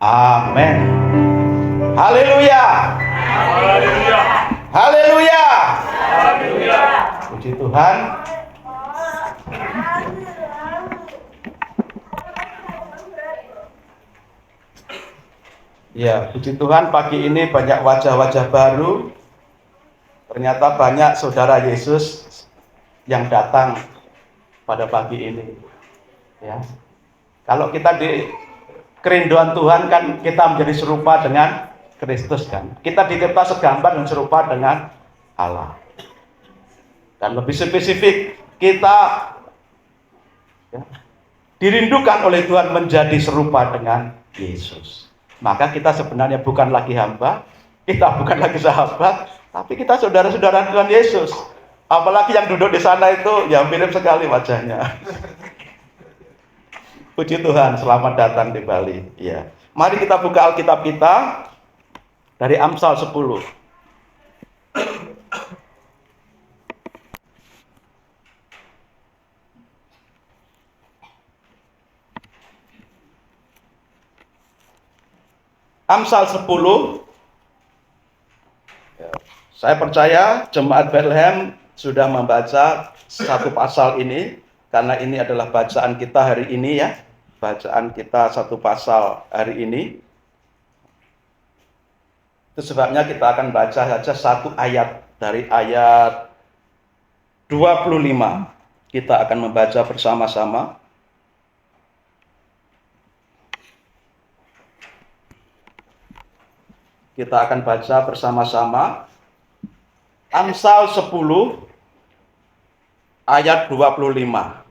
Amin. Haleluya. Haleluya. Haleluya. Haleluya. Puji Tuhan. Ya, puji Tuhan, pagi ini banyak wajah-wajah baru. Ternyata banyak saudara Yesus yang datang pada pagi ini. Ya. Kalau kita di kerinduan Tuhan kan kita menjadi serupa dengan Kristus kan. Kita dicipta segambar dan serupa dengan Allah. Dan lebih spesifik, kita ya, dirindukan oleh Tuhan menjadi serupa dengan Yesus. Maka kita sebenarnya bukan lagi hamba, kita bukan lagi sahabat, tapi kita saudara-saudara Tuhan Yesus. Apalagi yang duduk di sana itu ya mirip sekali wajahnya. Puji Tuhan, selamat datang di Bali. Ya. Mari kita buka Alkitab kita dari Amsal 10. Amsal 10. Ya. Saya percaya Jemaat Bethlehem sudah membaca satu pasal ini, karena ini adalah bacaan kita hari ini ya. Bacaan kita satu pasal hari ini. Itu sebabnya kita akan baca saja satu ayat dari ayat 25. Kita akan membaca bersama-sama. Kita akan baca bersama-sama Amsal 10 ayat 25.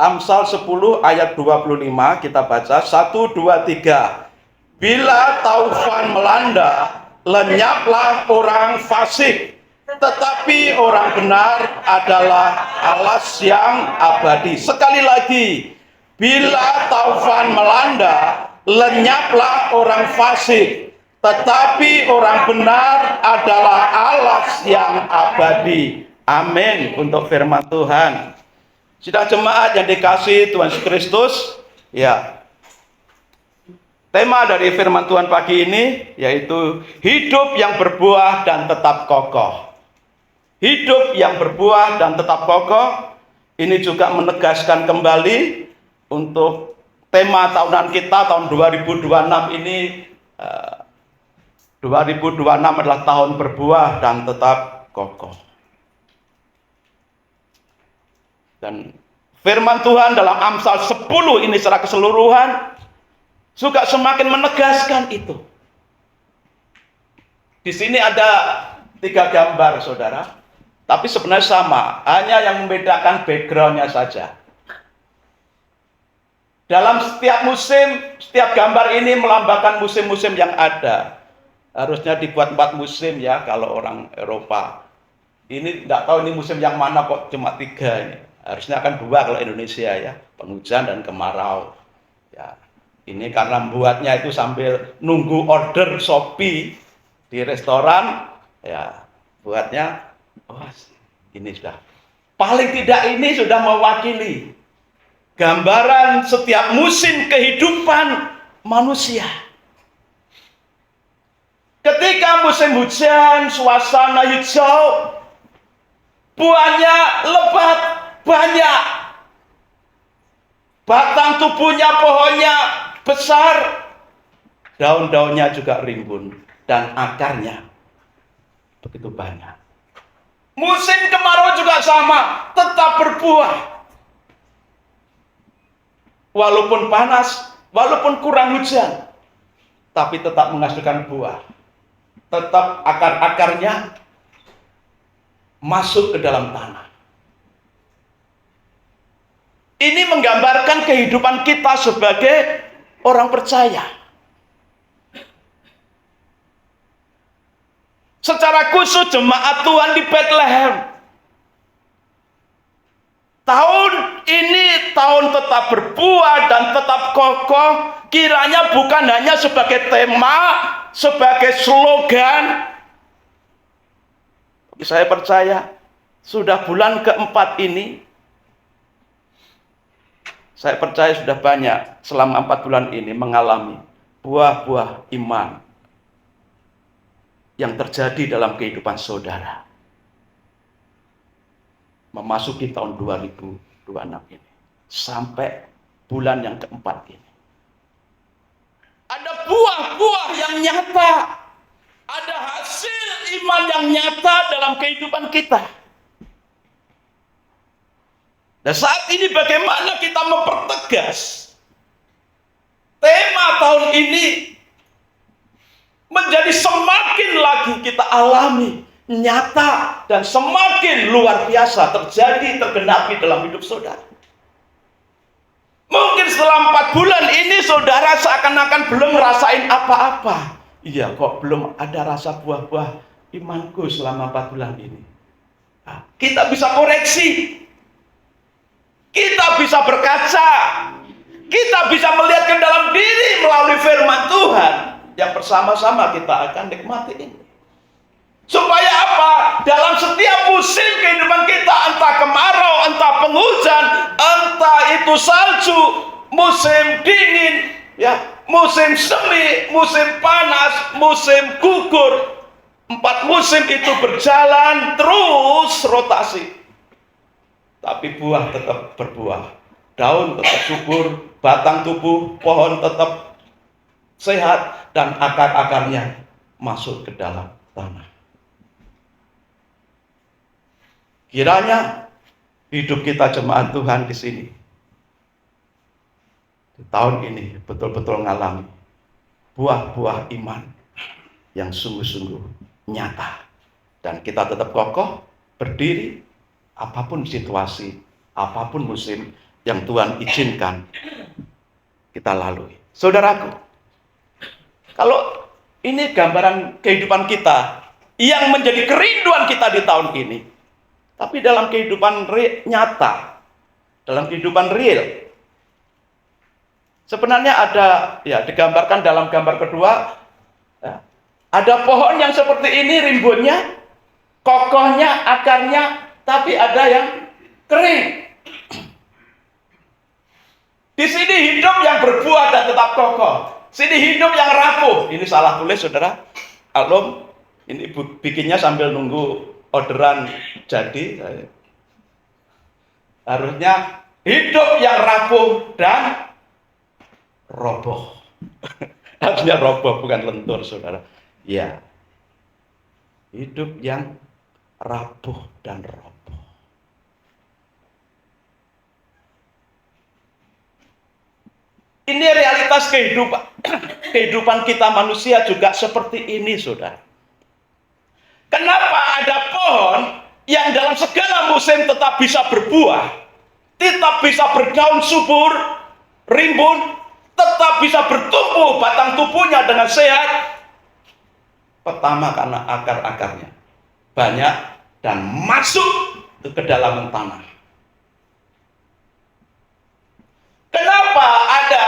Amsal 10 ayat 25 kita baca 1, 2, 3. Bila taufan melanda, lenyaplah orang fasik, tetapi orang benar adalah alas yang abadi. Sekali lagi, bila taufan melanda, lenyaplah orang fasik, tetapi orang benar adalah alas yang abadi. Amin untuk firman Tuhan. Sidang jemaat yang dikasihi Tuhan Yesus Kristus, ya. Tema dari firman Tuhan pagi ini yaitu hidup yang berbuah dan tetap kokoh. Hidup yang berbuah dan tetap kokoh. Ini juga menegaskan kembali untuk tema tahunan kita tahun 2026 ini. 2026 adalah tahun berbuah dan tetap kokoh. Dan firman Tuhan dalam Amsal 10 ini secara keseluruhan juga semakin menegaskan itu. Di sini ada 3 gambar, saudara. Tapi sebenarnya sama, hanya yang membedakan backgroundnya saja. Dalam setiap musim, setiap gambar ini melambangkan musim-musim yang ada. Harusnya dibuat 4 musim ya, kalau orang Eropa. Ini tidak tahu ini musim yang mana kok cuma 3 ini. Harusnya akan 2 kalau Indonesia ya, penghujan dan kemarau. Ya, ini karena membuatnya itu sambil nunggu order Shopee di restoran, ya buatnya, oh ini sudah. Paling tidak ini sudah mewakili gambaran setiap musim kehidupan manusia. Ketika musim hujan, suasana hijau, buahnya lebat, banyak. Batang tubuhnya pohonnya besar, daun-daunnya juga rimbun, dan akarnya begitu banyak. Musim kemarau juga sama, tetap berbuah. Walaupun panas, walaupun kurang hujan, tapi tetap menghasilkan buah. Tetap akar-akarnya masuk ke dalam tanah. Ini menggambarkan kehidupan kita sebagai orang percaya. Secara khusus jemaat Tuhan di Bethlehem. Tahun ini tahun tetap berbuah dan tetap kokoh. Kiranya bukan hanya sebagai tema, sebagai slogan. Saya percaya sudah bulan keempat ini Saya percaya sudah banyak selama 4 bulan ini mengalami buah-buah iman yang terjadi dalam kehidupan saudara. Memasuki tahun 2026 ini. Sampai bulan yang keempat ini. Ada buah-buah yang nyata. Ada hasil iman yang nyata dalam kehidupan kita. Dan saat ini bagaimana kita mempertegas tema tahun ini menjadi semakin lagi kita alami, nyata, dan semakin luar biasa terjadi, tergenapi dalam hidup saudara. Mungkin setelah 4 bulan ini saudara seakan-akan belum ngerasain apa-apa. Iya, kok belum ada rasa buah-buah imanku selama 4 bulan ini. Nah, kita bisa koreksi. Kita bisa berkaca. Kita bisa melihat ke dalam diri melalui firman Tuhan. Yang bersama-sama kita akan nikmati ini. Supaya apa? Dalam setiap musim kehidupan kita, entah kemarau, entah penghujan, entah itu salju, musim dingin, ya, musim semi, musim panas, musim gugur. 4 musim itu berjalan terus rotasi. Tapi buah tetap berbuah. Daun tetap subur, batang tubuh pohon tetap sehat, dan akar-akarnya masuk ke dalam tanah. Kiranya hidup kita jemaat Tuhan di sini di tahun ini betul-betul mengalami buah-buah iman yang sungguh-sungguh nyata, dan kita tetap kokoh berdiri apapun situasi, apapun musim yang Tuhan izinkan kita lalui. Saudaraku, kalau ini gambaran kehidupan kita yang menjadi kerinduan kita di tahun ini, tapi dalam kehidupan nyata, dalam kehidupan real, sebenarnya ada, ya, digambarkan dalam gambar kedua, ya, ada pohon yang seperti ini rimbunnya, kokohnya, akarnya, tapi ada yang kering. Di sini hidup yang berbuah dan tetap kokoh. Sini hidup yang rapuh. Ini salah tulis, saudara. Alum, ini bikinnya sambil nunggu orderan jadi. Harusnya hidup yang rapuh dan roboh. Harusnya roboh, bukan lentur, saudara. Ya, hidup yang rapuh dan roboh. Ini realitas kehidupan kita manusia juga seperti ini, saudara. Kenapa ada pohon yang dalam segala musim tetap bisa berbuah, tetap bisa berdaun subur, rimbun, tetap bisa bertumbuh batang tubuhnya dengan sehat? Pertama, karena akar-akarnya banyak dan masuk ke kedalaman tanah. Kenapa ada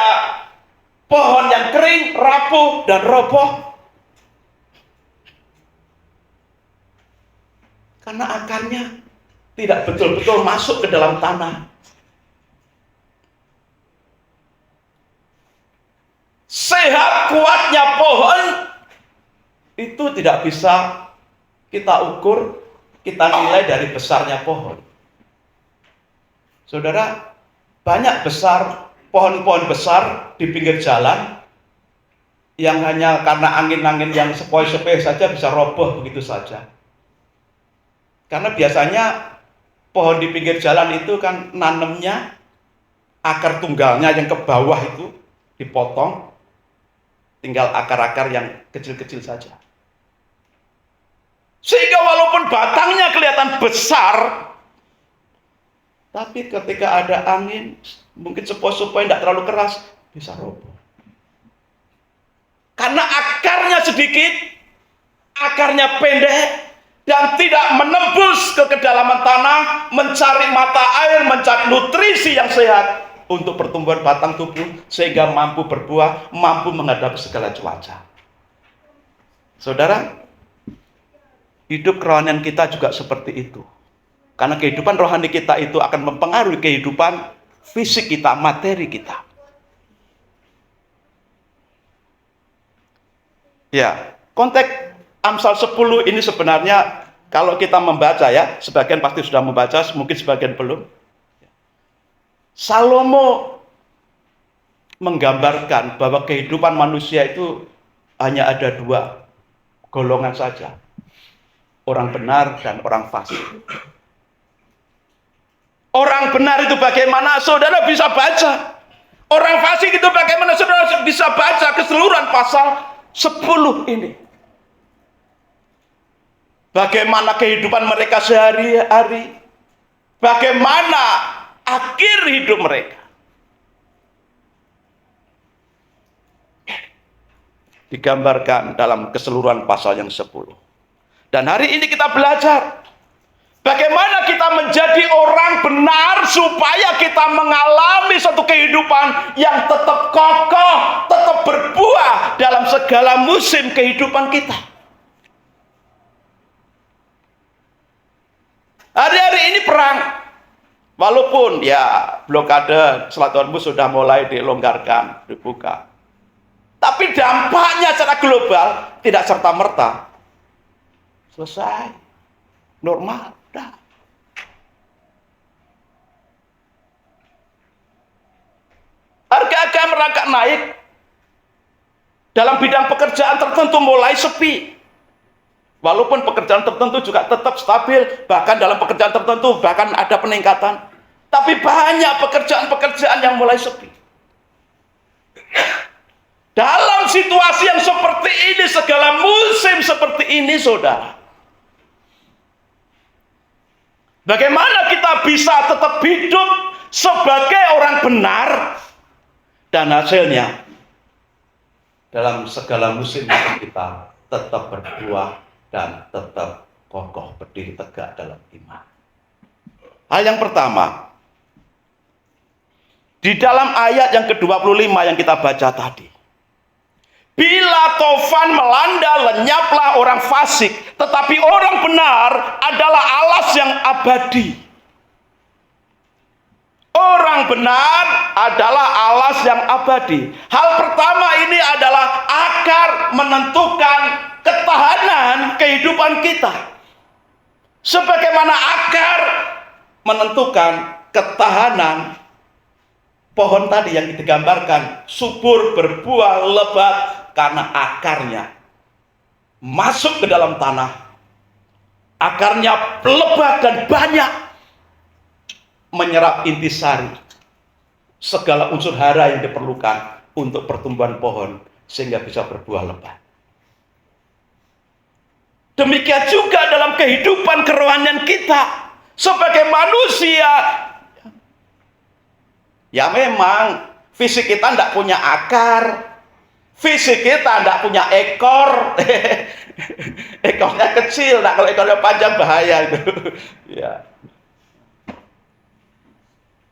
pohon yang kering, rapuh, dan roboh? Karena akarnya tidak betul-betul masuk ke dalam tanah. Sehat kuatnya pohon itu tidak bisa kita ukur, kita nilai dari besarnya pohon. Saudara, banyak besar pohon-pohon besar di pinggir jalan yang hanya karena angin-angin yang sepoi-sepoi saja bisa roboh begitu saja. Karena biasanya pohon di pinggir jalan itu kan nanemnya akar tunggalnya yang ke bawah itu dipotong, tinggal akar-akar yang kecil-kecil saja. Sehingga walaupun batangnya kelihatan besar, tapi ketika ada angin, mungkin sepoi-sepoi tidak terlalu keras, bisa roboh. Karena akarnya sedikit, akarnya pendek, dan tidak menembus ke kedalaman tanah, mencari mata air, mencari nutrisi yang sehat untuk pertumbuhan batang tubuh, sehingga mampu berbuah, mampu menghadapi segala cuaca. Saudara, hidup kerohanian kita juga seperti itu. Karena kehidupan rohani kita itu akan mempengaruhi kehidupan fisik kita, materi kita. Ya, konteks Amsal 10 ini sebenarnya kalau kita membaca ya, sebagian pasti sudah membaca, mungkin sebagian belum. Salomo menggambarkan bahwa kehidupan manusia itu hanya ada dua golongan saja. Orang benar dan orang fasik. Orang benar itu bagaimana? Saudara bisa baca. Orang fasik itu bagaimana? Saudara bisa baca keseluruhan pasal 10 ini. Bagaimana kehidupan mereka sehari-hari. Bagaimana akhir hidup mereka. Digambarkan dalam keseluruhan pasal yang 10. Dan hari ini kita belajar bagaimana kita menjadi orang benar supaya kita mengalami satu kehidupan yang tetap kokoh, tetap berbuah dalam segala musim kehidupan kita. Hari-hari ini perang. Walaupun ya blokade Selat Hormuz sudah mulai dilonggarkan, dibuka. Tapi dampaknya secara global tidak serta-merta selesai. Normal. Dah. Harga-harga merangkak naik. Dalam bidang pekerjaan tertentu mulai sepi. Walaupun pekerjaan tertentu juga tetap stabil, bahkan dalam pekerjaan tertentu bahkan ada peningkatan. Tapi banyak pekerjaan-pekerjaan yang mulai sepi. Dalam situasi yang seperti ini, segala musim seperti ini, saudara. Bagaimana kita bisa tetap hidup sebagai orang benar dan hasilnya dalam segala musim kita tetap berbuah dan tetap kokoh berdiri tegak dalam iman. Hal yang pertama, di dalam ayat yang ke-25 yang kita baca tadi. Bila tofan melanda, lenyaplah orang fasik, tetapi orang benar adalah alas yang abadi. Orang benar adalah alas yang abadi. Hal pertama ini adalah akar menentukan ketahanan kehidupan kita. Sebagaimana akar menentukan ketahanan pohon tadi yang digambarkan, subur, berbuah, lebat, karena akarnya masuk ke dalam tanah. Akarnya lebat dan banyak, menyerap intisari, segala unsur hara yang diperlukan untuk pertumbuhan pohon, sehingga bisa berbuah lebat. Demikian juga dalam kehidupan kerohanian kita sebagai manusia. Ya memang fisik kita tidak punya akar, fisik kita tidak punya ekor, ekornya kecil, nah kalau ekornya panjang bahaya itu. Ya.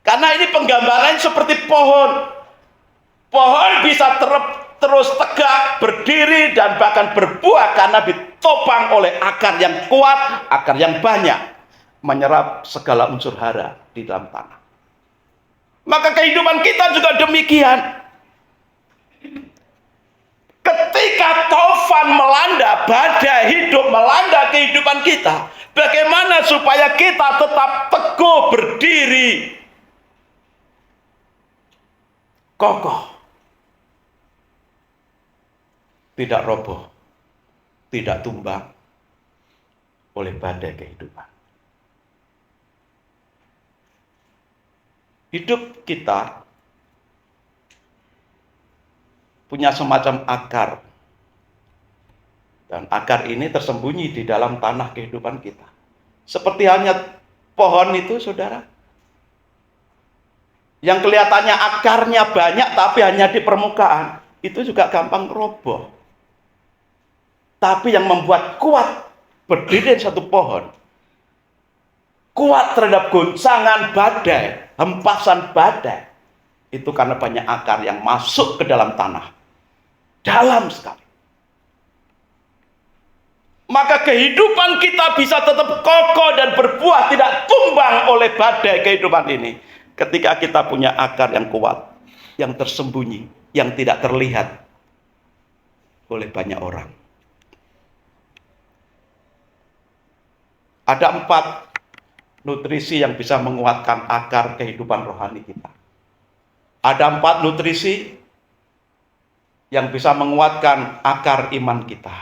Karena ini penggambaran seperti pohon. Pohon bisa terus tegak, berdiri, dan bahkan berbuah karena ditopang oleh akar yang kuat, akar yang banyak, menyerap segala unsur hara di dalam tanah. Maka kehidupan kita juga demikian. Ketika tofan melanda, badai hidup melanda kehidupan kita, bagaimana supaya kita tetap teguh berdiri, kokoh, tidak roboh, tidak tumbang oleh badai kehidupan. Hidup kita punya semacam akar. Dan akar ini tersembunyi di dalam tanah kehidupan kita. Seperti halnya pohon itu, saudara. Yang kelihatannya akarnya banyak tapi hanya di permukaan. Itu juga gampang roboh. Tapi yang membuat kuat berdiri satu pohon, kuat terhadap goncangan badai, hempasan badai, itu karena banyak akar yang masuk ke dalam tanah, dalam sekali. Maka kehidupan kita bisa tetap kokoh dan berbuah, tidak tumbang oleh badai kehidupan ini, Ketika kita punya akar yang kuat, yang tersembunyi, yang tidak terlihat oleh banyak orang. Ada 4 nutrisi yang bisa menguatkan akar kehidupan rohani kita. Ada 4 nutrisi yang bisa menguatkan akar iman kita.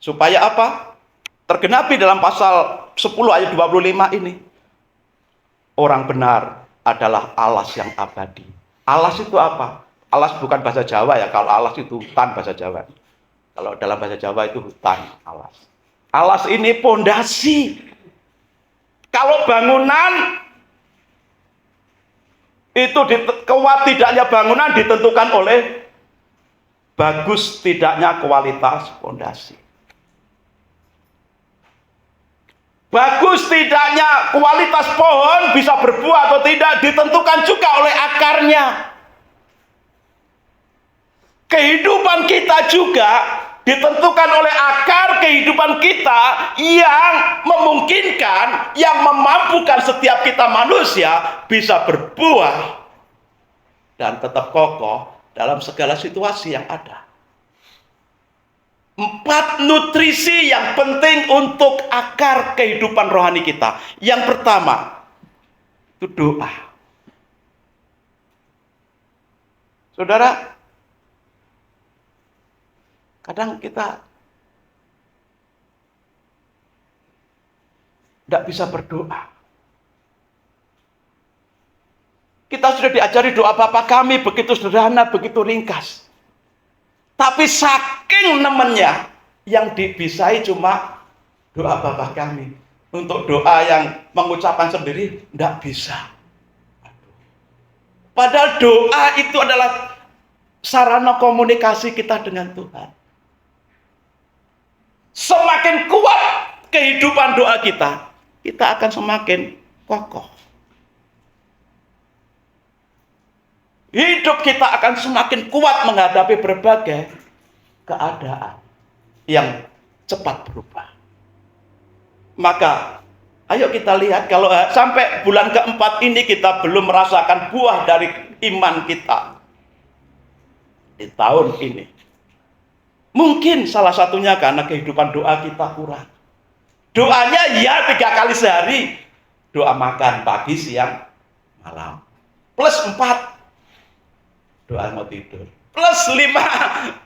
Supaya apa? Tergenapi dalam pasal 10 ayat 25 ini. Orang benar adalah alas yang abadi. Alas itu apa? Alas bukan bahasa Jawa ya. Kalau alas itu hutan bahasa Jawa. Kalau dalam bahasa Jawa itu hutan, alas. Alas ini pondasi. Kalau bangunan itu kuat tidaknya bangunan ditentukan oleh bagus tidaknya kualitas pondasi. Bagus tidaknya kualitas pohon bisa berbuah atau tidak ditentukan juga oleh akarnya. Kehidupan kita juga ditentukan oleh akar kehidupan kita yang memungkinkan, yang memampukan setiap kita manusia bisa berbuah dan tetap kokoh dalam segala situasi yang ada. 4 nutrisi yang penting untuk akar kehidupan rohani kita. Yang pertama, itu doa. Saudara, kadang kita tidak bisa berdoa. Kita sudah diajari doa Bapa kami begitu sederhana, begitu ringkas. Tapi saking nemennya, yang dibisai cuma doa Bapa kami. Untuk doa yang mengucapkan sendiri, tidak bisa. Padahal doa itu adalah sarana komunikasi kita dengan Tuhan. Semakin kuat kehidupan doa kita, kita akan semakin kokoh. Hidup kita akan semakin kuat menghadapi berbagai keadaan yang cepat berubah. Maka, ayo kita lihat kalau sampai bulan keempat ini kita belum merasakan buah dari iman kita di tahun ini. Mungkin salah satunya karena kehidupan doa kita kurang. Doanya ya 3 kali sehari. Doa makan pagi, siang, malam. Plus 4. Doa mau tidur. Plus 5.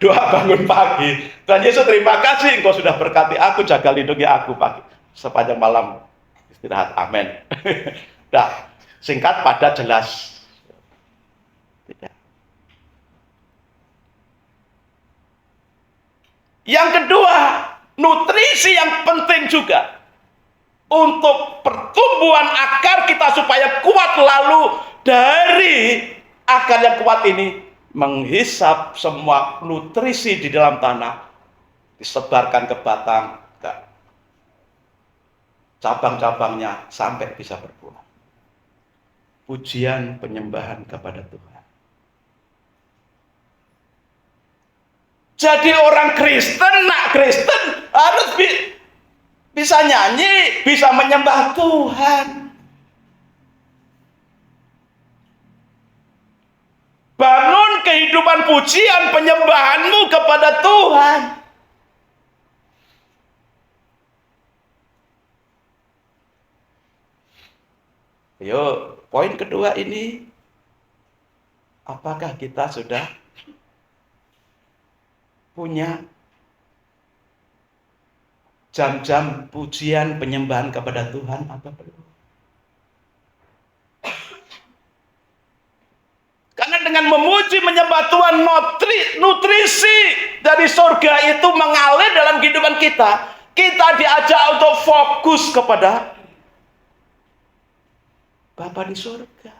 Doa bangun pagi. Tuhan Yesus, terima kasih Engkau sudah berkati aku, jaga lindungi aku pagi sepanjang malam istirahat. Amin. Nah, singkat padat jelas. Tidak. Yang kedua, nutrisi yang penting juga untuk pertumbuhan akar kita supaya kuat, lalu dari akar yang kuat ini menghisap semua nutrisi di dalam tanah, disebarkan ke batang, ke cabang-cabangnya sampai bisa berbuah. Pujian penyembahan kepada Tuhan. Jadi orang Kristen, harus bisa nyanyi, bisa menyembah Tuhan. Bangun kehidupan pujian penyembahanmu kepada Tuhan. Yo, poin kedua ini, apakah kita sudah punya jam-jam pujian penyembahan kepada Tuhan apa belum? Karena dengan memuji menyembah Tuhan, nutrisi dari surga itu mengalir dalam kehidupan kita. Kita diajak untuk fokus kepada Bapa di surga.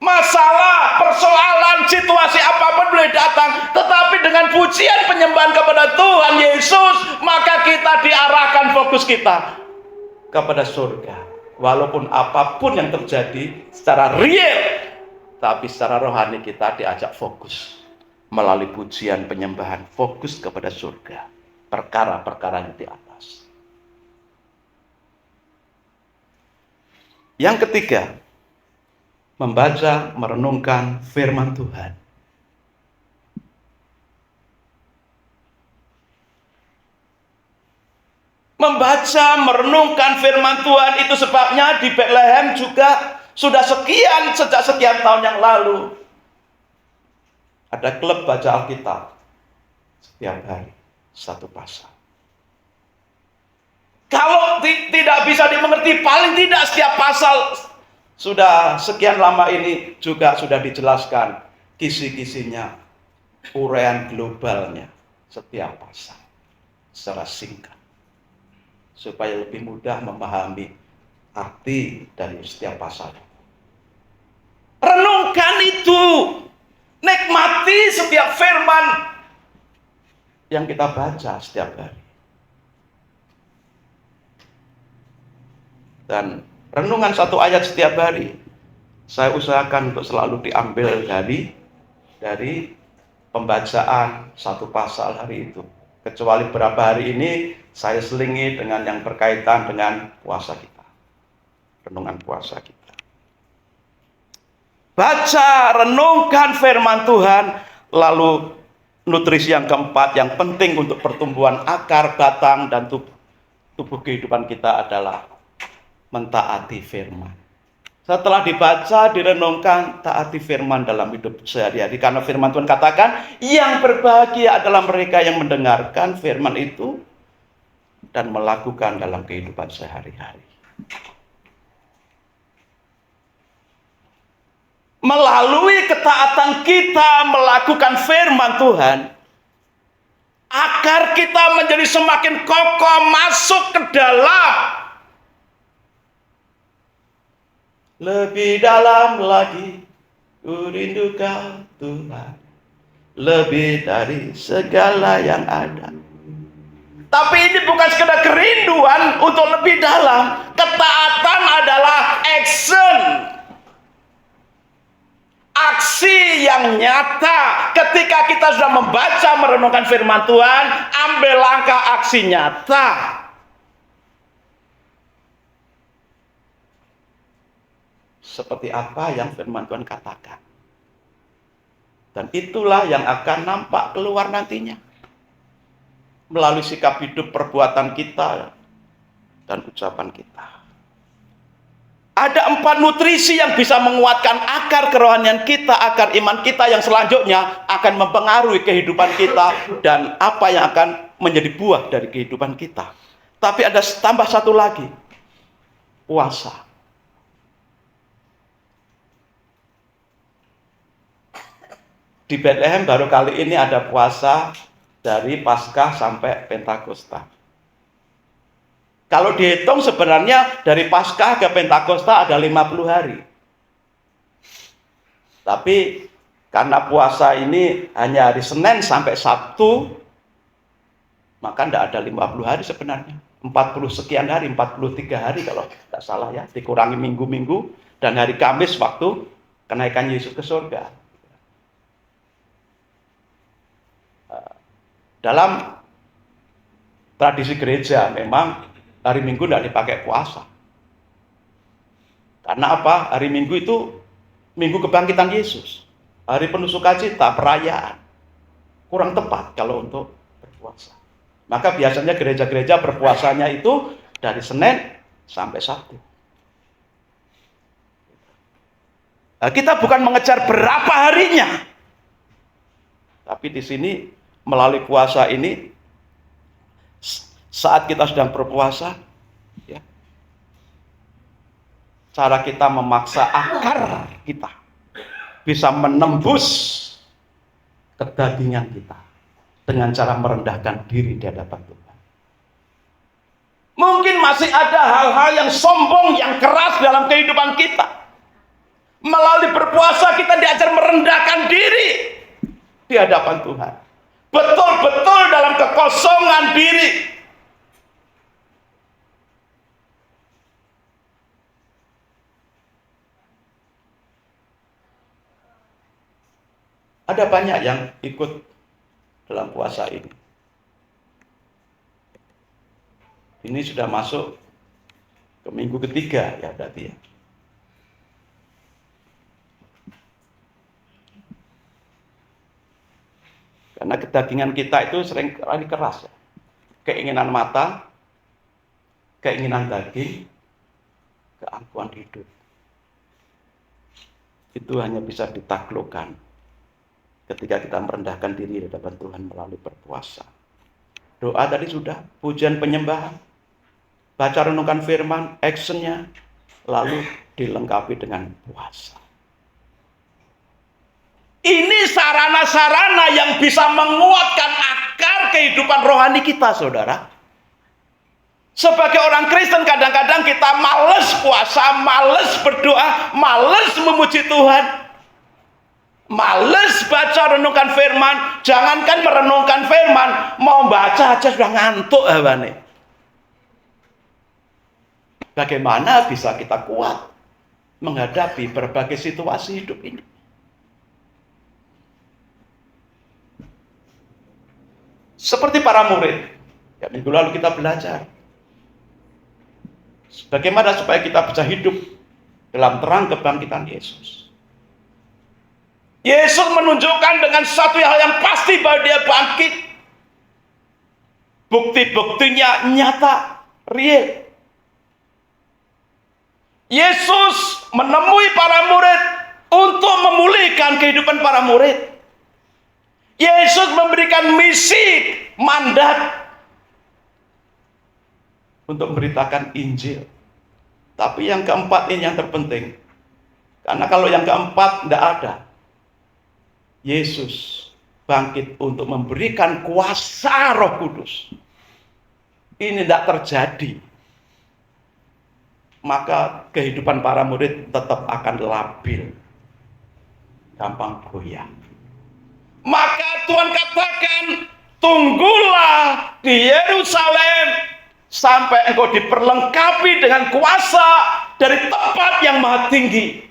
Masalah, persoalan, situasi apapun boleh datang, tetapi dengan pujian penyembahan kepada Tuhan Yesus, maka kita diarahkan fokus kita kepada surga. Walaupun apapun yang terjadi secara real, tapi secara rohani kita diajak fokus melalui pujian penyembahan, fokus kepada surga, perkara-perkara yang di atas. Yang ketiga, membaca, merenungkan firman Tuhan. Membaca, merenungkan firman Tuhan itu sebabnya di Bethlehem juga sudah sejak sekian tahun yang lalu ada klub baca Alkitab setiap hari satu pasal. Kalau tidak bisa dimengerti, paling tidak setiap pasal sudah sekian lama ini juga sudah dijelaskan kisi-kisinya, uraian globalnya setiap pasal secara singkat, supaya lebih mudah memahami arti dari setiap pasal. Renungkan itu, nikmati setiap firman yang kita baca setiap hari. Dan renungan satu ayat setiap hari, saya usahakan untuk selalu diambil dari pembacaan satu pasal hari itu. Kecuali beberapa hari ini saya selingi dengan yang berkaitan dengan puasa kita. Renungan puasa kita. Baca, renungkan firman Tuhan. Lalu nutrisi yang keempat yang penting untuk pertumbuhan akar, batang, dan tubuh kehidupan kita adalah mentaati firman. Setelah dibaca, direnungkan, taati firman dalam hidup sehari-hari. Karena firman Tuhan katakan, yang berbahagia adalah mereka yang mendengarkan firman itu dan melakukan dalam kehidupan sehari-hari. Melalui ketaatan kita melakukan firman Tuhan, akar kita menjadi semakin kokoh masuk ke dalam. Lebih dalam lagi, ku rindu Kau Tuhan, lebih dari segala yang ada. Tapi ini bukan sekedar kerinduan untuk lebih dalam. Ketaatan adalah action. Aksi yang nyata. Ketika kita sudah membaca, merenungkan firman Tuhan, ambil langkah aksi nyata. Seperti apa yang firman Tuhan katakan. Dan itulah yang akan nampak keluar nantinya. Melalui sikap hidup, perbuatan kita, dan ucapan kita. Ada 4 nutrisi yang bisa menguatkan akar kerohanian kita, akar iman kita yang selanjutnya akan mempengaruhi kehidupan kita dan apa yang akan menjadi buah dari kehidupan kita. Tapi ada tambah satu lagi. Puasa. Di Bethlehem baru kali ini ada puasa dari Paskah sampai Pentakosta. Kalau dihitung sebenarnya dari Paskah ke Pentakosta ada 50 hari. Tapi karena puasa ini hanya hari Senin sampai Sabtu, maka tidak ada 50 hari sebenarnya. 40 sekian hari, 43 hari kalau tidak salah ya. Dikurangi minggu-minggu dan hari Kamis waktu kenaikan Yesus ke surga. Dalam tradisi gereja memang hari Minggu tidak dipakai puasa. Karena apa? Hari Minggu itu Minggu kebangkitan Yesus. Hari penuh sukacita, perayaan. Kurang tepat kalau untuk berpuasa. Maka biasanya gereja-gereja berpuasanya itu dari Senin sampai Sabtu. Nah, kita bukan mengejar berapa harinya. Tapi di sini melalui puasa ini, saat kita sedang berpuasa, ya, cara kita memaksa akar kita bisa menembus kedagingan kita dengan cara merendahkan diri di hadapan Tuhan. Mungkin masih ada hal-hal yang sombong, yang keras dalam kehidupan kita. Melalui berpuasa kita diajar merendahkan diri di hadapan Tuhan. Betul-betul dalam kekosongan diri. Ada banyak yang ikut dalam puasa ini. Ini sudah masuk ke minggu ketiga ya berarti ya. Karena kedagingan kita itu sering kali keras. Ya. Keinginan mata, keinginan daging, keangkuhan hidup. Itu hanya bisa ditaklukkan ketika kita merendahkan diri di hadapan Tuhan melalui berpuasa. Doa tadi sudah, pujian penyembahan, baca renungkan firman, actionnya, lalu dilengkapi dengan puasa. Ini sarana-sarana yang bisa menguatkan akar kehidupan rohani kita, saudara. Sebagai orang Kristen kadang-kadang kita males puasa, males berdoa, males memuji Tuhan. Males baca renungkan firman, jangankan merenungkan firman, mau baca aja sudah ngantuk hawane. Bagaimana bisa kita kuat menghadapi berbagai situasi hidup ini? Seperti para murid, ya minggu lalu kita belajar. Bagaimana supaya kita bisa hidup dalam terang kebangkitan Yesus. Yesus menunjukkan dengan satu hal yang pasti bahwa dia bangkit. Bukti-buktinya nyata, real. Yesus menemui para murid untuk memulihkan kehidupan para murid. Yesus memberikan misi, mandat untuk memberitakan Injil. Tapi yang keempat ini yang terpenting. Karena kalau yang keempat tidak ada. Yesus bangkit untuk memberikan kuasa Roh Kudus. Ini tidak terjadi. Maka kehidupan para murid tetap akan labil. Gampang goyah. Maka Tuhan katakan, tunggulah di Yerusalem sampai engkau diperlengkapi dengan kuasa dari tempat yang maha tinggi.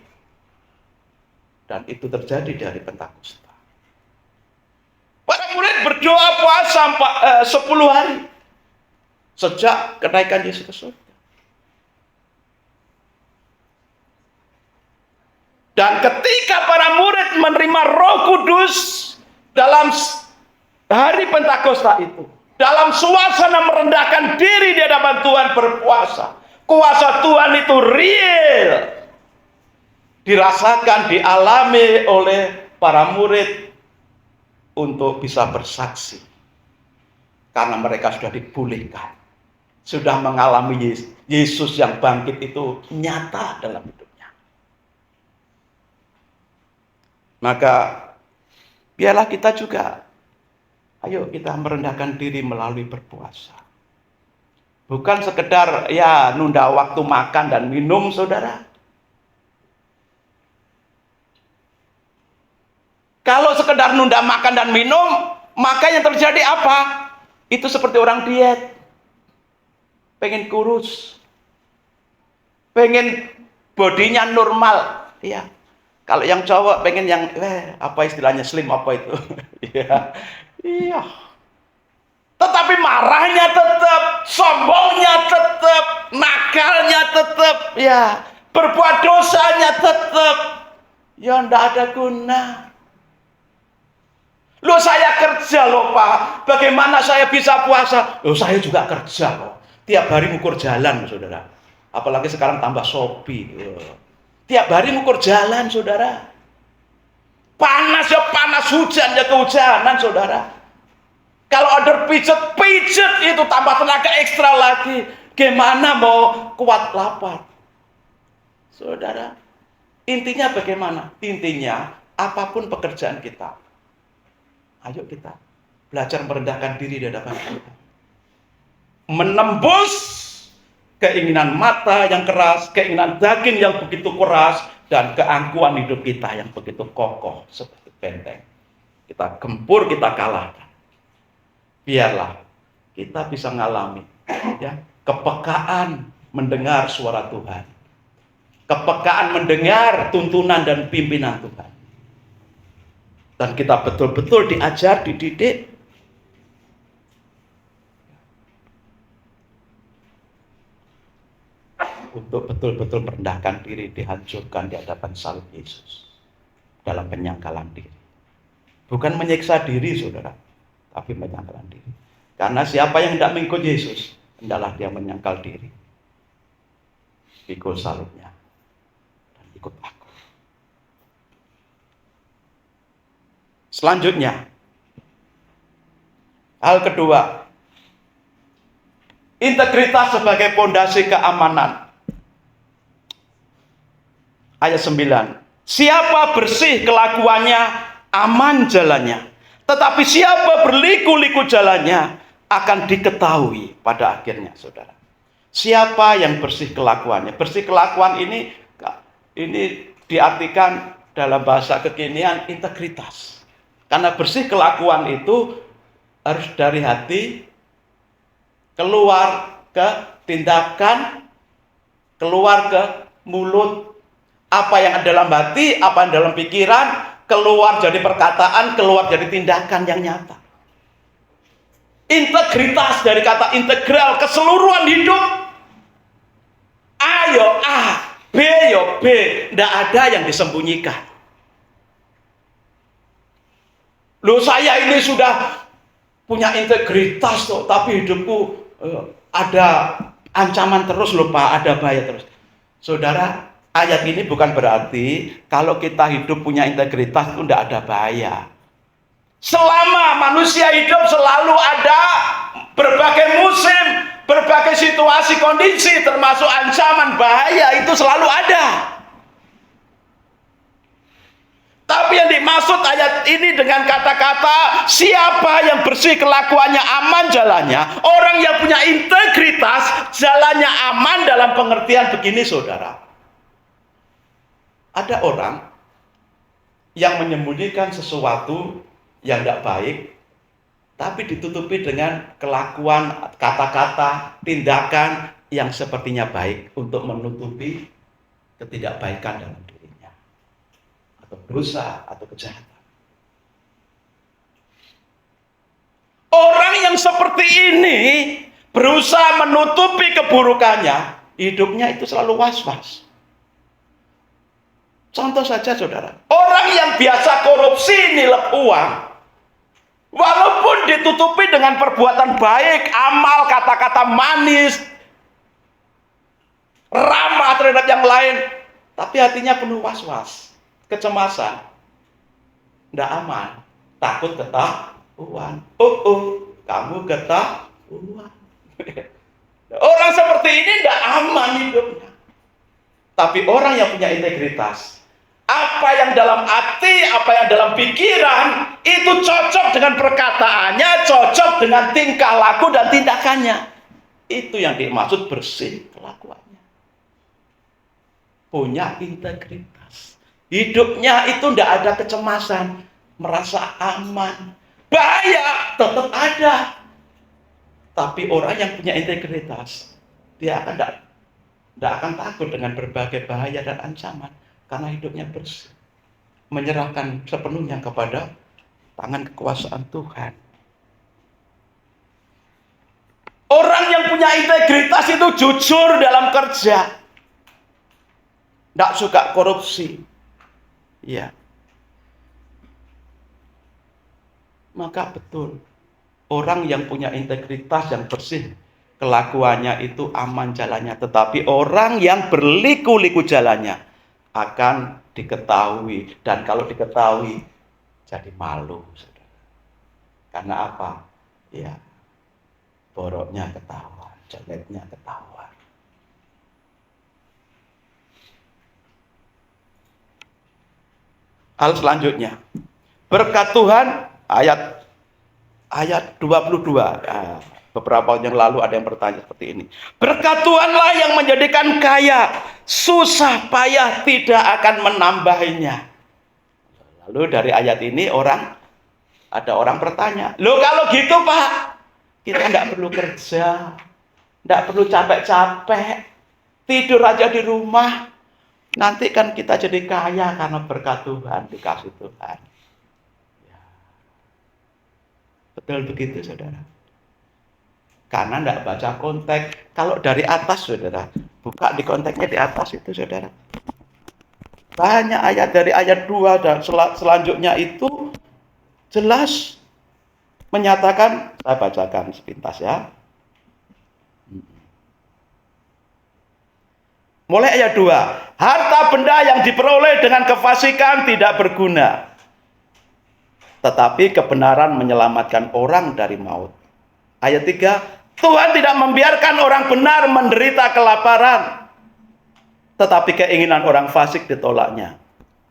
Dan itu terjadi dari Pentakosta. Para murid berdoa puasa 10 hari sejak kenaikan Yesus ke surga. Dan ketika para murid menerima Roh Kudus dalam hari Pentakosta itu, dalam suasana merendahkan diri di hadapan Tuhan berpuasa, kuasa Tuhan itu real, dirasakan, dialami oleh para murid untuk bisa bersaksi. Karena mereka sudah dipulihkan, sudah mengalami Yesus yang bangkit itu nyata dalam hidupnya. Maka biarlah kita juga, ayo kita merendahkan diri melalui berpuasa. Bukan sekedar ya nunda waktu makan dan minum, saudara. Kalau sekedar nunda makan dan minum, maka yang terjadi apa? Itu seperti orang diet. Pengen kurus. Pengen bodinya normal. Ya. Kalau yang cowok pengen yang apa istilahnya slim apa itu? Iya. Tetapi marahnya tetap, sombongnya tetap, nakalnya tetap, ya, berbuat dosanya tetap. Ya enggak ada guna. Loh saya kerja loh Pak, bagaimana saya bisa puasa? Loh saya juga kerja loh. Tiap hari ngukur jalan, saudara. Apalagi sekarang tambah Shopee. Tiap hari ngukur jalan, saudara. Panas ya panas, hujan ya kehujanan, saudara. Kalau order pijet itu tambah tenaga ekstra lagi. Gimana mau kuat lapar? Saudara, intinya bagaimana? Intinya, apapun pekerjaan kita, ayo kita belajar merendahkan diri di hadapan Tuhan. Menembus keinginan mata yang keras, keinginan daging yang begitu keras, dan keangkuhan hidup kita yang begitu kokoh seperti benteng. Kita gempur, kita kalahkan. Biarlah kita bisa mengalami ya, kepekaan mendengar suara Tuhan. Kepekaan mendengar tuntunan dan pimpinan Tuhan. Dan kita betul-betul diajar, dididik untuk betul-betul merendahkan diri, dihancurkan di hadapan salib Yesus dalam penyangkalan diri. Bukan menyiksa diri, saudara, tapi menyangkal diri. Karena siapa yang tidak mengikut Yesus, hendaklah dia menyangkal diri. Pikul salibnya dan ikut aku. Selanjutnya, hal kedua, integritas sebagai pondasi keamanan. Ayat 9. Siapa bersih kelakuannya, aman jalannya. Tetapi siapa berliku-liku jalannya, akan diketahui pada akhirnya, saudara. Siapa yang bersih kelakuannya? Bersih kelakuan ini diartikan dalam bahasa kekinian integritas. Karena bersih kelakuan itu harus dari hati keluar ke tindakan, keluar ke mulut. Apa yang ada dalam hati, apa yang dalam pikiran, keluar jadi perkataan, keluar jadi tindakan yang nyata. Integritas dari kata integral, keseluruhan hidup. A yo A, B yo B, tidak ada yang disembunyikan. Loh, saya ini sudah punya integritas tuh, tapi hidupku ada ancaman terus loh Pak, ada bahaya terus. Saudara, ayat ini bukan berarti kalau kita hidup punya integritas itu tidak ada bahaya. Selama manusia hidup selalu ada berbagai musim, berbagai situasi kondisi, termasuk ancaman bahaya itu selalu ada. Tapi yang dimaksud ayat ini dengan kata-kata siapa yang bersih kelakuannya, aman jalannya, orang yang punya integritas jalannya aman dalam pengertian begini, saudara. Ada orang yang menyembunyikan sesuatu yang tidak baik, tapi ditutupi dengan kelakuan, kata-kata, tindakan yang sepertinya baik untuk menutupi ketidakbaikan dalam dirinya, atau dosa, atau kejahatan. Orang yang seperti ini berusaha menutupi keburukannya, hidupnya itu selalu was-was. Contoh saja, saudara, orang yang biasa korupsi nilep uang, walaupun ditutupi dengan perbuatan baik, amal, kata-kata manis, ramah terhadap yang lain, tapi hatinya penuh was-was, kecemasan, tidak aman, takut ketahuan. Kamu ketahuan. Orang seperti ini tidak aman hidupnya. Tapi orang yang punya integritas, apa yang dalam hati, apa yang dalam pikiran, itu cocok dengan perkataannya, cocok dengan tingkah laku dan tindakannya. Itu yang dimaksud bersih kelakuannya. Punya integritas. Hidupnya itu tidak ada kecemasan, merasa aman. Bahaya tetap ada. Tapi orang yang punya integritas, dia akan tidak akan takut dengan berbagai bahaya dan ancaman. Karena hidupnya bersih, menyerahkan sepenuhnya kepada tangan kekuasaan Tuhan. Orang yang punya integritas itu jujur dalam kerja, tidak suka korupsi, ya. Maka betul, orang yang punya integritas, yang bersih kelakuannya itu aman jalannya. Tetapi orang yang berliku-liku jalannya akan diketahui, dan kalau diketahui jadi malu, saudara. Karena apa? Ya, boroknya ketahuan, jeleknya ketahuan. Hal selanjutnya, berkat Tuhan, ayat 22. Beberapa yang lalu ada yang bertanya seperti ini. Berkat Tuhanlah yang menjadikan kaya, susah payah tidak akan menambahinya. Lalu dari ayat ini ada orang bertanya, loh kalau gitu Pak, kita tidak perlu kerja, tidak perlu capek-capek, tidur aja di rumah, nanti kan kita jadi kaya karena berkat Tuhan, dikasih Tuhan. Ya. Betul begitu, saudara. Karena tidak baca konteks. Kalau dari atas, saudara, buka di konteksnya di atas itu, saudara. Banyak ayat dari ayat 2 dan selanjutnya itu jelas menyatakan, saya bacakan sepintas ya. Mulai ayat 2. Harta benda yang diperoleh dengan kefasikan tidak berguna. Tetapi kebenaran menyelamatkan orang dari maut. Ayat 3. Tuhan tidak membiarkan orang benar menderita kelaparan. Tetapi keinginan orang fasik ditolaknya.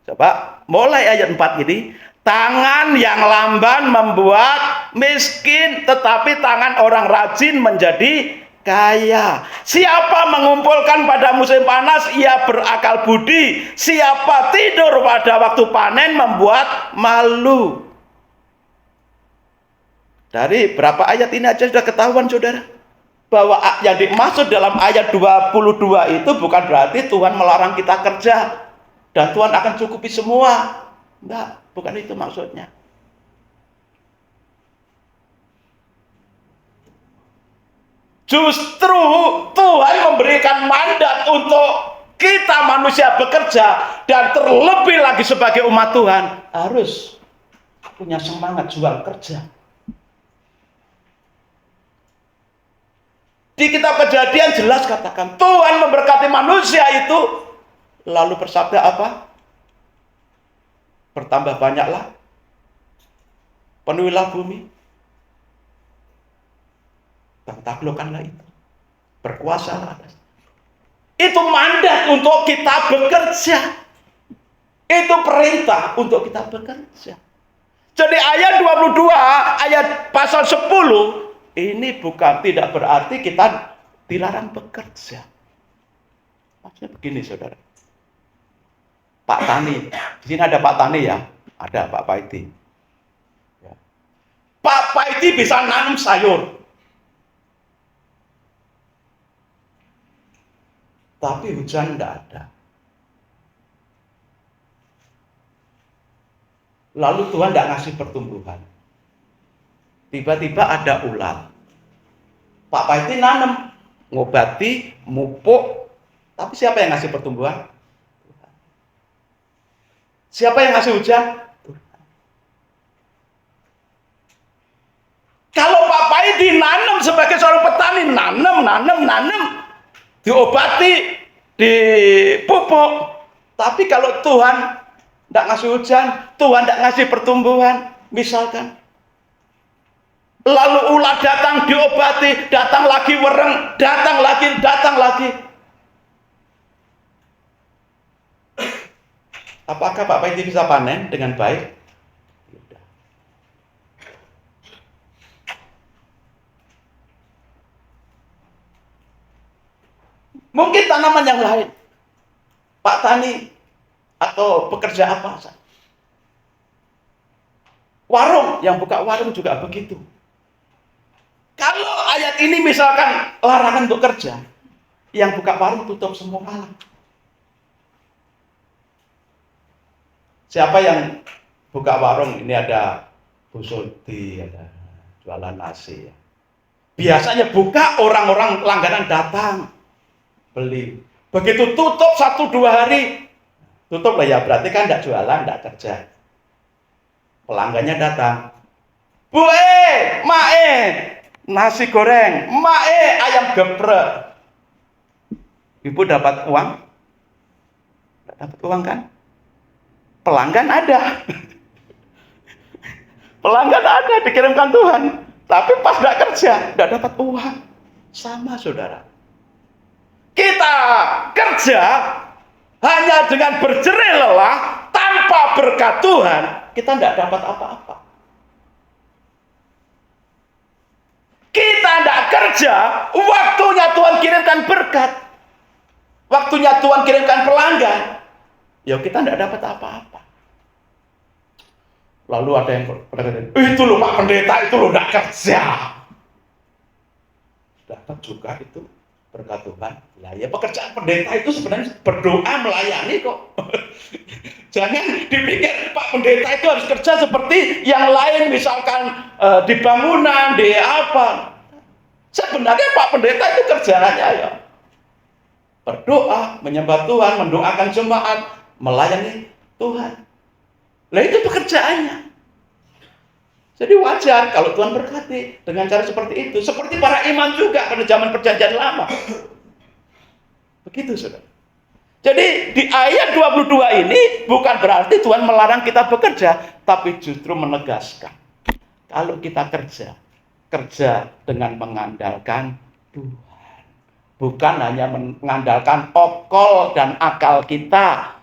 Coba, mulai ayat 4 ini. Tangan yang lamban membuat miskin, tetapi tangan orang rajin menjadi kaya. Siapa mengumpulkan pada musim panas, ia berakal budi. Siapa tidur pada waktu panen membuat malu. Dari berapa ayat ini aja sudah ketahuan, saudara, bahwa yang dimaksud dalam ayat 22 itu bukan berarti Tuhan melarang kita kerja dan Tuhan akan cukupi semua. Enggak, bukan itu maksudnya. Justru Tuhan memberikan mandat untuk kita manusia bekerja, dan terlebih lagi sebagai umat Tuhan harus punya semangat jual kerja. Di kitab Kejadian jelas katakan Tuhan memberkati manusia itu, lalu bersabda apa? Bertambah banyaklah, penuhilah bumi, dan taklukkanlah itu, berkuasalah atas. Itu mandat untuk kita bekerja. Itu perintah untuk kita bekerja. Jadi ayat 22, ayat pasal 10, ini bukan tidak berarti kita dilarang bekerja. Maksudnya begini, saudara. Pak Tani, di sini ada Pak Tani ya, ada Pak Paiti. Ya. Pak Paiti bisa nanam sayur, tapi hujan tidak ada. Lalu Tuhan tidak ngasih pertumbuhan. Tiba-tiba ada ular. Pak Paiti nanam, ngobati, mupuk, tapi siapa yang ngasih pertumbuhan? Tuhan. Siapa yang ngasih hujan? Tuhan. Kalau Pak Paiti nanam sebagai seorang petani, nanam, diobati, dipupuk, tapi kalau Tuhan tidak ngasih hujan, Tuhan tidak ngasih pertumbuhan, misalkan, lalu ular datang, diobati, datang lagi wereng, datang lagi. Apakah Pak Paiti bisa panen dengan baik? Tidak. Mungkin tanaman yang lain, Pak Tani atau pekerja apa saja. Warung, yang buka warung juga begitu. Kalau ayat ini misalkan larangan untuk kerja, yang buka warung tutup semua malam. Siapa yang buka warung? Ini ada Bu Sudi, ada jualan nasi. Biasanya buka, orang-orang langganan datang beli. Begitu tutup 1-2 hari, tutup lah ya, berarti kan tidak jualan, tidak kerja. Pelanggannya datang, Bu Mae, nasi goreng, Mae, ayam geprek. Ibu dapat uang? Tidak dapat uang kan? Pelanggan ada. Pelanggan ada, dikirimkan Tuhan. Tapi pas tidak kerja, tidak dapat uang. Sama, saudara. Kita kerja hanya dengan berjerih lelah, tanpa berkat Tuhan, kita tidak dapat apa-apa. Kita tidak kerja, waktunya Tuhan kirimkan berkat, waktunya Tuhan kirimkan pelanggan, ya kita tidak dapat apa-apa. Lalu ada yang berkata, itu loh Pak Pendeta, itu loh tidak kerja. Dapat juga itu berkat Tuhan. Lah ya, pekerjaan pendeta itu sebenarnya berdoa melayani kok. Jangan dipikir Pak Pendeta itu harus kerja seperti yang lain, misalkan di bangunan, di apa. Sebenarnya Pak Pendeta itu kerjaannya ya berdoa, menyembah Tuhan, mendoakan jemaat, melayani Tuhan. Lah itu pekerjaannya. Jadi wajar kalau Tuhan berkati dengan cara seperti itu. Seperti para imam juga pada zaman perjanjian lama. Begitu, saudara. Jadi di ayat 22 ini bukan berarti Tuhan melarang kita bekerja, tapi justru menegaskan. Kalau kita kerja dengan mengandalkan Tuhan. Bukan hanya mengandalkan okol dan akal kita,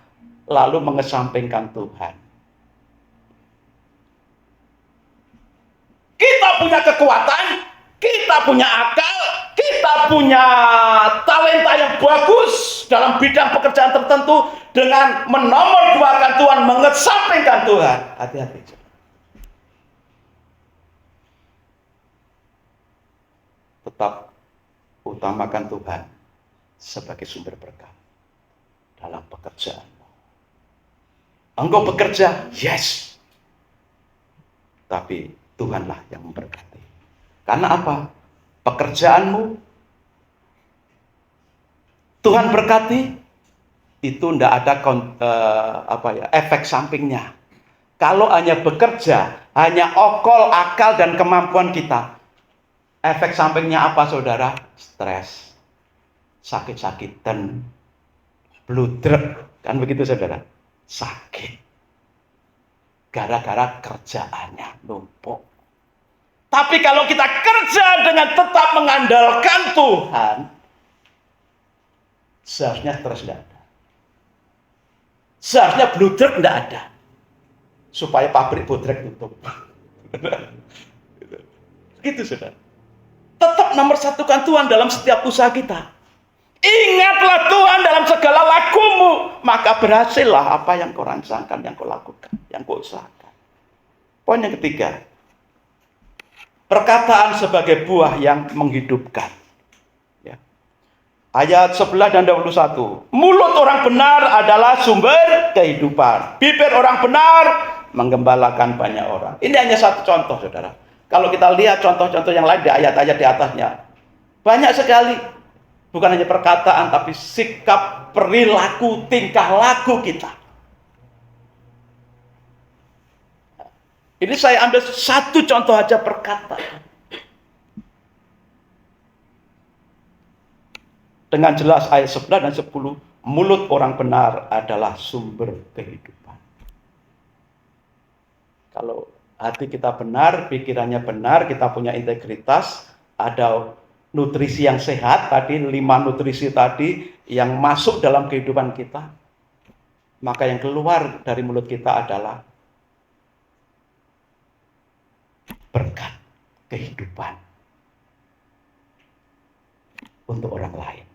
lalu mengesampingkan Tuhan. Kita punya kekuatan, kita punya akal, kita punya talenta yang bagus dalam bidang pekerjaan tertentu, dengan menomorduakan Tuhan, mengesampingkan Tuhan. Hati-hati. Tetap utamakan Tuhan sebagai sumber berkat dalam pekerjaanmu. Engkau bekerja, yes. Tapi Tuhanlah yang memberkati. Karena apa? Pekerjaanmu Tuhan berkati, itu tidak ada efek sampingnya. Kalau hanya bekerja, hanya okol, akal, dan kemampuan kita, efek sampingnya apa, saudara? Stres, sakit-sakitan, bludrek, kan begitu, saudara? Sakit. Gara-gara kerjaannya numpuk. Tapi kalau kita kerja dengan tetap mengandalkan Tuhan, seharusnya stres tidak ada. Seharusnya bludrek tidak ada. Supaya pabrik bodrek tutup. Gitu, saudara. Tetap nomor satukan Tuhan dalam setiap usaha kita. Ingatlah Tuhan dalam segala lakumu, maka berhasillah apa yang kau rancangkan, yang kau lakukan, yang kau usahakan. Poin yang ketiga, perkataan sebagai buah yang menghidupkan. Ya. Ayat 11 dan 21. Mulut orang benar adalah sumber kehidupan. Bibir orang benar menggembalakan banyak orang. Ini hanya satu contoh, saudara. Kalau kita lihat contoh-contoh yang lain di ayat-ayat di atasnya, banyak sekali. Bukan hanya perkataan, tapi sikap, perilaku, tingkah laku kita. Ini saya ambil satu contoh aja perkataan. Dengan jelas ayat 11 dan 10, mulut orang benar adalah sumber kehidupan. Kalau hati kita benar, pikirannya benar, kita punya integritas, ada nutrisi yang sehat, tadi 5 nutrisi tadi yang masuk dalam kehidupan kita, maka yang keluar dari mulut kita adalah berkat kehidupan untuk orang lain.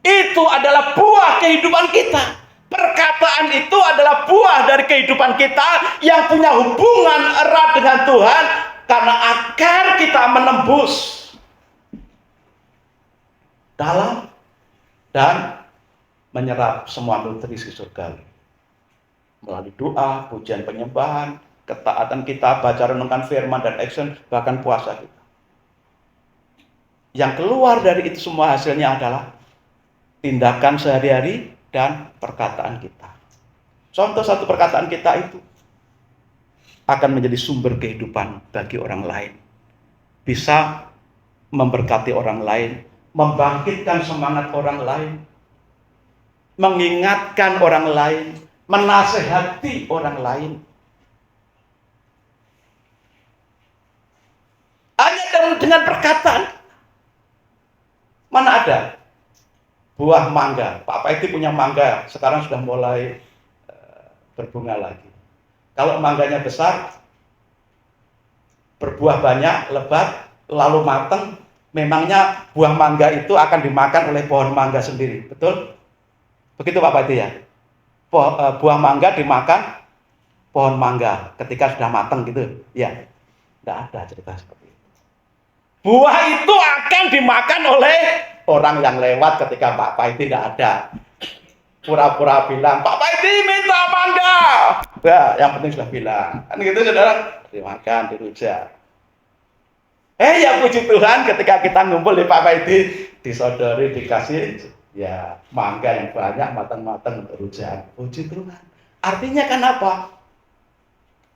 Itu adalah buah kehidupan kita. Perkataan itu adalah buah dari kehidupan kita yang punya hubungan erat dengan Tuhan, karena agar kita menembus dalam dan menyerap semua nutrisi surgawi melalui doa, pujian, penyembahan, ketaatan kita, baca renungkan firman dan action, bahkan puasa kita. Yang keluar dari itu semua hasilnya adalah tindakan sehari-hari dan perkataan kita. Contoh satu perkataan kita itu akan menjadi sumber kehidupan bagi orang lain. Bisa memberkati orang lain, membangkitkan semangat orang lain, mengingatkan orang lain, menasehati orang lain. Hanya dengan perkataan. Mana ada buah mangga? Pak Paiti punya mangga, sekarang sudah mulai berbunga lagi. Kalau mangganya besar, berbuah banyak, lebat, lalu matang, memangnya buah mangga itu akan dimakan oleh pohon mangga sendiri, betul? Begitu Pak Paiti ya? Buah mangga dimakan pohon mangga ketika sudah matang gitu, ya? Tidak ada cerita seperti itu. Buah itu akan dimakan oleh orang yang lewat ketika Pak Paiti tidak ada. Pura-pura bilang, Pak Paiti minta mangga. Ya, yang penting sudah bilang. Kan gitu, saudara. Dimakan, dirujak. Ya puji Tuhan ketika kita ngumpul di Pak Paiti, disodori, dikasih, Ya, mangga yang banyak matang-matang untuk rujak. Puji Tuhan. Artinya kan apa?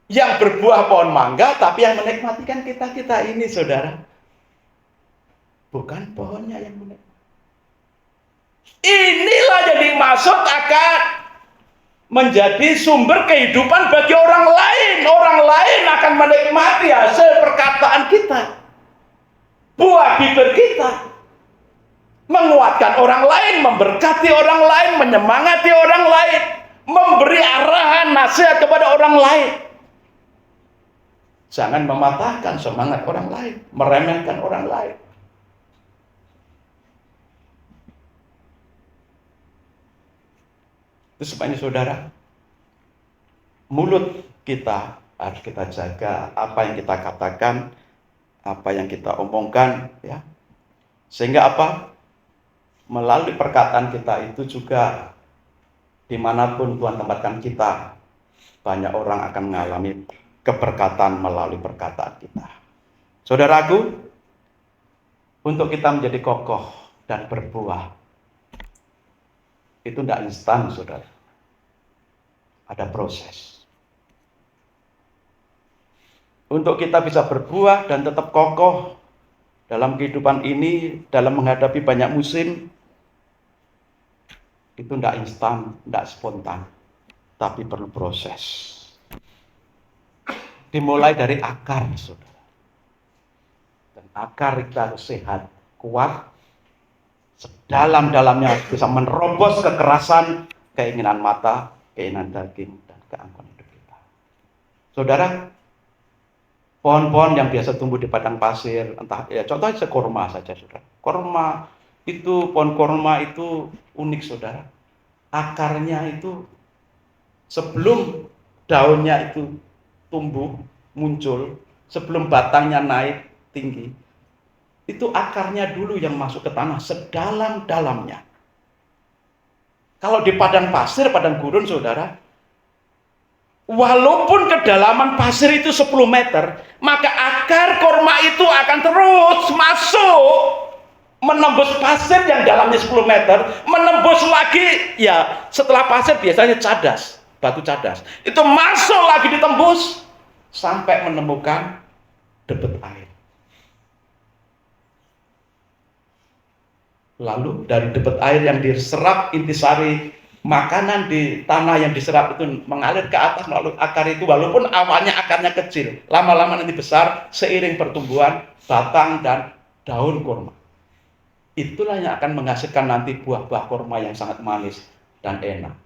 Yang berbuah pohon mangga, tapi yang menikmati kan kita-kita ini, saudara. Bukan pohonnya yang menikmati. Inilah yang dimaksud akan menjadi sumber kehidupan bagi orang lain. Orang lain akan menikmati hasil perkataan kita. Buah bibir kita. Menguatkan orang lain, memberkati orang lain, menyemangati orang lain, memberi arahan, nasihat kepada orang lain. Jangan mematahkan semangat orang lain, meremehkan orang lain. Itu sebabnya saudara, mulut kita harus kita jaga, apa yang kita katakan, apa yang kita omongkan, ya. Sehingga apa? Melalui perkataan kita itu juga dimanapun Tuhan tempatkan kita, banyak orang akan mengalami keberkatan melalui perkataan kita. Saudaraku, untuk kita menjadi kokoh dan berbuah, itu tidak instan, saudara. Ada proses. Untuk kita bisa berbuah dan tetap kokoh dalam kehidupan ini, dalam menghadapi banyak musim, itu tidak instan, tidak spontan, tapi perlu proses. Dimulai dari akar, saudara. Dan akar kita harus sehat, kuat, sedalam-dalamnya bisa menerobos kekerasan, keinginan mata, keinginan daging, dan keangkuhan hidup kita. Saudara, pohon-pohon yang biasa tumbuh di padang pasir, entah ya contohnya korma saja, saudara. Korma itu, pohon korma itu unik, saudara. Akarnya itu sebelum daunnya itu tumbuh, muncul, sebelum batangnya naik tinggi, itu akarnya dulu yang masuk ke tanah sedalam-dalamnya. Kalau di padang pasir, padang gurun, saudara, walaupun kedalaman pasir itu 10 meter, maka akar korma itu akan terus masuk, menembus pasir yang dalamnya 10 meter, menembus lagi, ya setelah pasir biasanya cadas, batu cadas, itu masuk lagi ditembus, sampai menemukan debit air. Lalu dari debit air yang diserap intisari makanan di tanah yang diserap itu mengalir ke atas melalui akar itu, walaupun awalnya akarnya kecil, lama-lama nanti besar seiring pertumbuhan batang dan daun kurma. Itulah yang akan menghasilkan nanti buah-buah kurma yang sangat manis dan enak.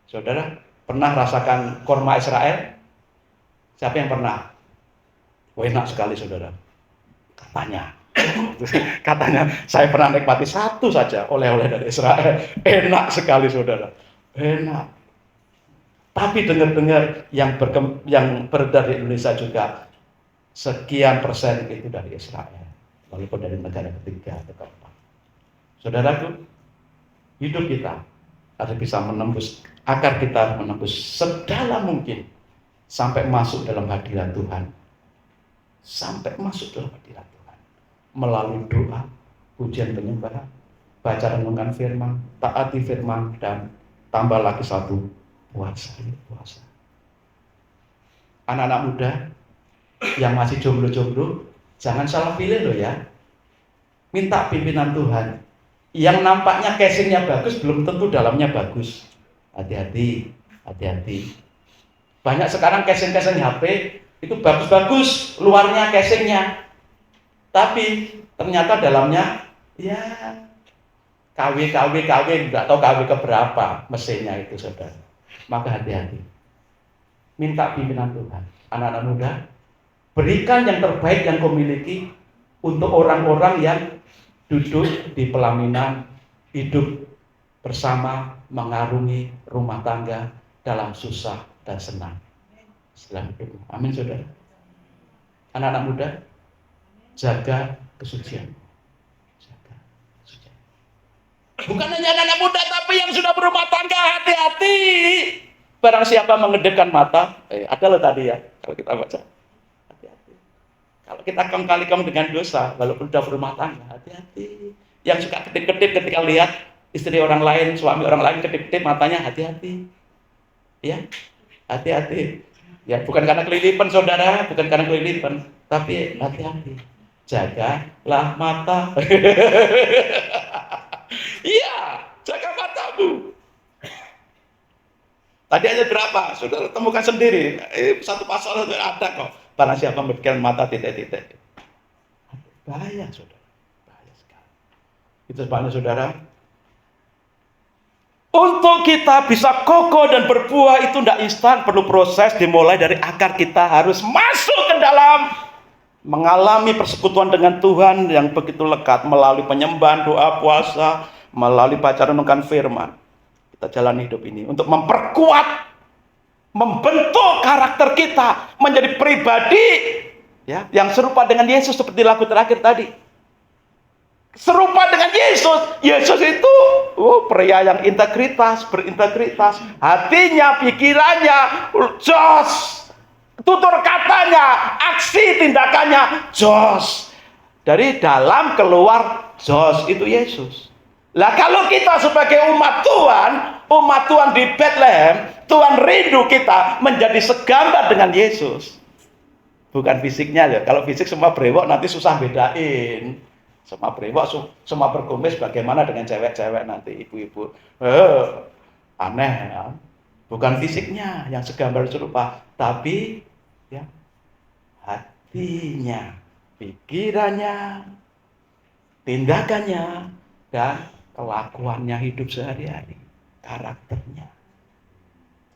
Saudara, pernah rasakan kurma Israel? Siapa yang pernah? Oh, enak sekali, saudara. Katanya saya pernah nikmati satu saja oleh-oleh dari Israel. Enak sekali, saudara. Enak. Tapi dengar-dengar yang beredar di Indonesia juga sekian persen itu dari Israel, walaupun dari negara ketiga atau keempat. Saudaraku, hidup kita harus bisa menembus, akar kita menembus sedalam mungkin sampai masuk dalam hadirat Tuhan. Sampai masuk dalam hadirat Tuhan melalui doa, pujian penyembahan, baca renungan firman, taati firman, dan tambah lagi satu, puasa. Anak-anak muda yang masih jomblo-jomblo, jangan salah pilih loh ya. Minta pimpinan Tuhan. Yang nampaknya casingnya bagus belum tentu dalamnya bagus. Hati-hati. Banyak sekarang casing-casing HP itu bagus-bagus luarnya casingnya, tapi ternyata dalamnya ya KW nggak tahu KW keberapa mesinnya itu, saudara. Maka hati-hati. Minta pimpinan Tuhan. Anak-anak muda, berikan yang terbaik yang kau miliki untuk orang-orang yang duduk di pelaminan, hidup bersama, mengarungi rumah tangga dalam susah dan senang. Setelah itu, amin, saudara. Anak-anak muda, jaga kesucian. Bukan hanya anak-anak muda, tapi yang sudah berumah tangga, hati-hati. Barang siapa mengedekkan mata, ada loh tadi ya, kalau kita baca. Hati-hati. Kalau kita kong-kali-kong dengan dosa, walaupun sudah berumah tangga, hati-hati. Yang suka kedip-kedip ketika lihat istri orang lain, suami orang lain kedip-kedip matanya, hati-hati. Ya, hati-hati. Ya, bukan karena kelilipan saudara, bukan karena kelilipan, tapi hati-hati. Jagalah mata. Iya, jaga matamu. Tadi aja berapa? Saudara temukan sendiri. Satu pasal itu ada kok. Barang siapa memikirkan mata titik-titik. Bahaya, saudara. Bahaya sekali. Itu sebabnya, saudara. Untuk kita bisa kokoh dan berbuah itu tidak instan, perlu proses dimulai dari akar. Kita harus masuk ke dalam, mengalami persekutuan dengan Tuhan yang begitu lekat melalui penyembahan, doa, puasa, melalui baca renungkan firman. Kita jalani hidup ini untuk memperkuat, membentuk karakter kita menjadi pribadi ya yang serupa dengan Yesus seperti lagu terakhir tadi. Serupa dengan Yesus. Yesus itu pria yang integritas, berintegritas, hatinya, pikirannya, jos, tutur katanya, aksi tindakannya, jos. Dari dalam keluar jos itu Yesus. Lah kalau kita sebagai umat Tuhan di Bethlehem, Tuhan rindu kita menjadi segambar dengan Yesus. Bukan fisiknya ya. Kalau fisik semua brewok nanti susah bedain. Semua brewok, semua berkumis bagaimana dengan cewek-cewek nanti, ibu-ibu. Aneh ya. Bukan fisiknya yang segambar serupa, tapi ya hatinya, pikirannya, tindakannya, dan kelakuannya hidup sehari-hari, karakternya.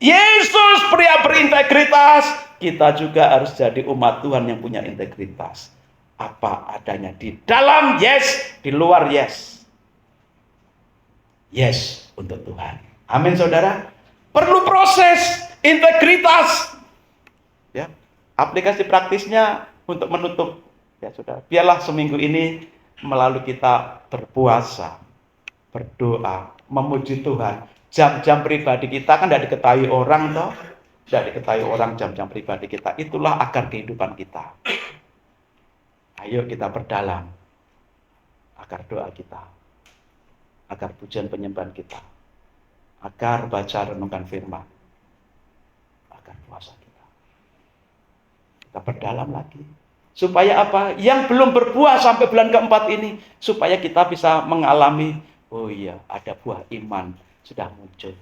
Yesus pria berintegritas, kita juga harus jadi umat Tuhan yang punya integritas. Apa adanya, di dalam yes, di luar yes. Yes untuk Tuhan. Amin saudara. Perlu proses integritas. Ya, aplikasi praktisnya untuk menutup ya saudara. Biarlah seminggu ini melalui kita berpuasa, berdoa, memuji Tuhan. Jam-jam pribadi kita kan tidak diketahui orang toh. Tidak diketahui orang jam-jam pribadi kita. Itulah akar kehidupan kita. Ayo kita perdalam akar doa kita, akar pujian penyembahan kita, akar baca renungkan firman, akar puasa kita. Kita perdalam lagi. Supaya apa? Yang belum berbuah sampai bulan keempat ini, supaya kita bisa mengalami, oh iya, ada buah iman sudah muncul.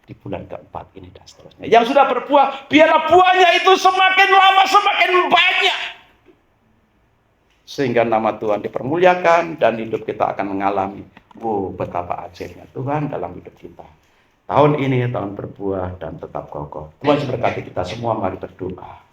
Di bulan keempat ini dan seterusnya. Yang sudah berbuah, biarlah buahnya itu semakin lama semakin banyak. Sehingga nama Tuhan dipermuliakan dan hidup kita akan mengalami, betapa ajaibnya Tuhan dalam hidup kita. Tahun ini tahun berbuah dan tetap kokoh. Tuhan memberkati kita semua, mari berdoa.